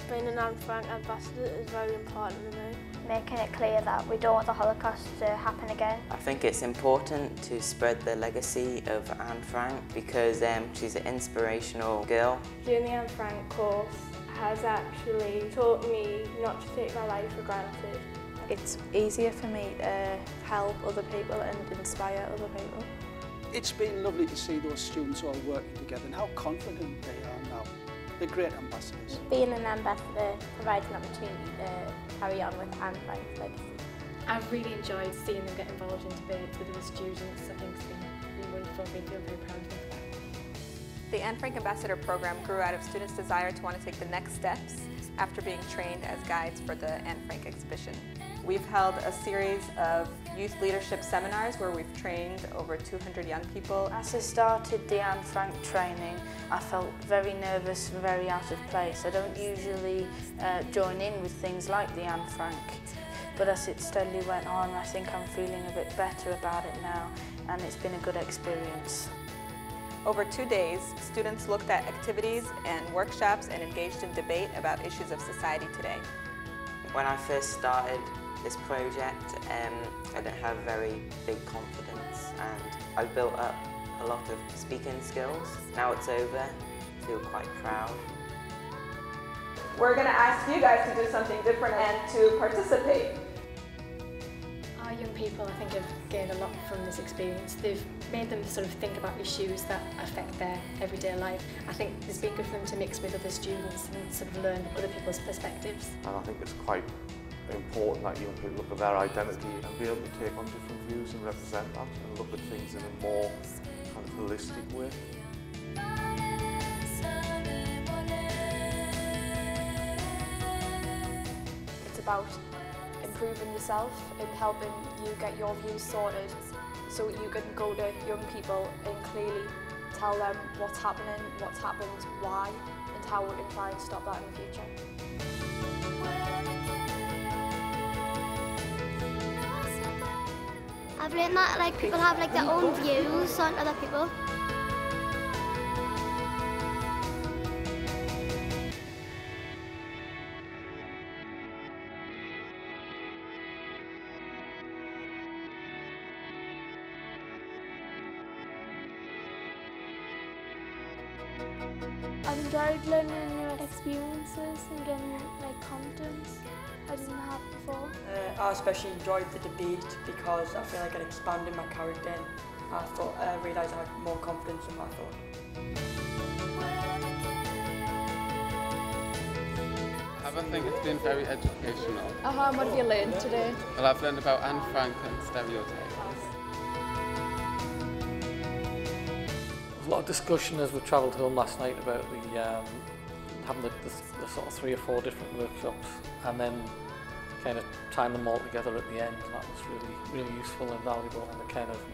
Being an Anne Frank ambassador is very important to me. Making it clear that we don't want the Holocaust to happen again. I think it's important to spread the legacy of Anne Frank because she's an inspirational girl. Doing the Anne Frank course has actually taught me not to take my life for granted. It's easier for me to help other people and inspire other people. It's been lovely to see those students all working together and how confident they are now. They're great ambassadors. Being an ambassador provides an opportunity to carry on with Anne Frank's legacy. I've really enjoyed seeing them get involved in debates with other students. I think it's been really wonderful. I feel very proud of them for that. The Anne Frank Ambassador program grew out of students' desire to want to take the next steps after being trained as guides for the Anne Frank exhibition. We've held a series of youth leadership seminars where we've trained over 200 young people. As I started the Anne Frank training, I felt very nervous and very out of place. I don't usually join in with things like the Anne Frank, but as it steadily went on, I think I'm feeling a bit better about it now, and it's been a good experience. Over 2 days, students looked at activities and workshops and engaged in debate about issues of society today. When I first started this project, I didn't have very big confidence and I built up a lot of speaking skills. Now it's over, I feel quite proud. We're going to ask you guys to do something different and to participate. Our young people, I think, have gained a lot from this experience. They've made them sort of think about issues that affect their everyday life. I think it's been good for them to mix with other students and sort of learn other people's perspectives. And I think it's quite important that young people look at their identity and be able to take on different views and represent that and look at things in a more kind of holistic way. It's about improving yourself and helping you get your views sorted so you can go to young people and clearly tell them what's happening, what's happened, why, and how we can try and stop that in the future. I've learned that people have their own views on other people. I've enjoyed learning new experiences and getting confidence I didn't have before. I especially enjoyed the debate because I feel like it expanded my character and I realised I had more confidence in what I thought. I think it's been very educational. What have you learned today? Well, I've learned about Anne Frank and stereotypes. There's a lot of discussion as we travelled home last night about having the sort of 3 or 4 different workshops and then kind of tying them all together at the end, and that was really useful and valuable, and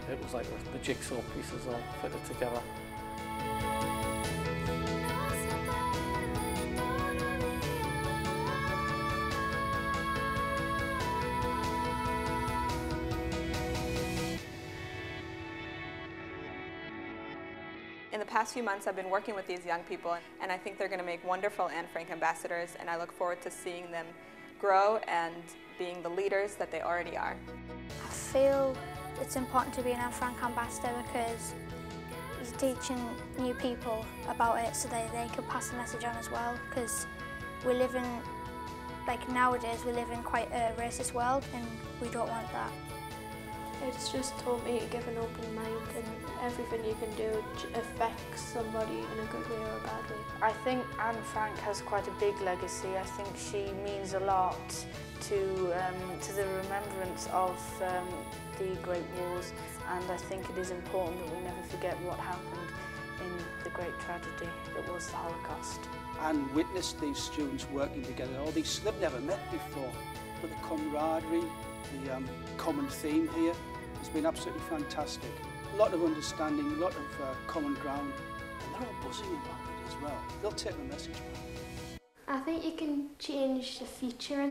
it was like the jigsaw pieces all fitted together. In the past few months, I've been working with these young people, and I think they're going to make wonderful Anne Frank ambassadors, and I look forward to seeing them grow and being the leaders that they already are. I feel it's important to be an Anne Frank ambassador because you're teaching new people about it so they can pass the message on as well, because we live in, nowadays we live in quite a racist world and we don't want that. It's just taught me to give an open mind and everything you can do affects somebody in a good way or a bad way. I think Anne Frank has quite a big legacy. I think she means a lot to the remembrance of the Great Wars, and I think it is important that we never forget what happened in the great tragedy that was the Holocaust. And witnessed these students working together, they've never met before, but the camaraderie, the common theme here has been absolutely fantastic. A lot of understanding, a lot of common ground, and they're all buzzing about it as well. They'll take the message back. I think you can change the future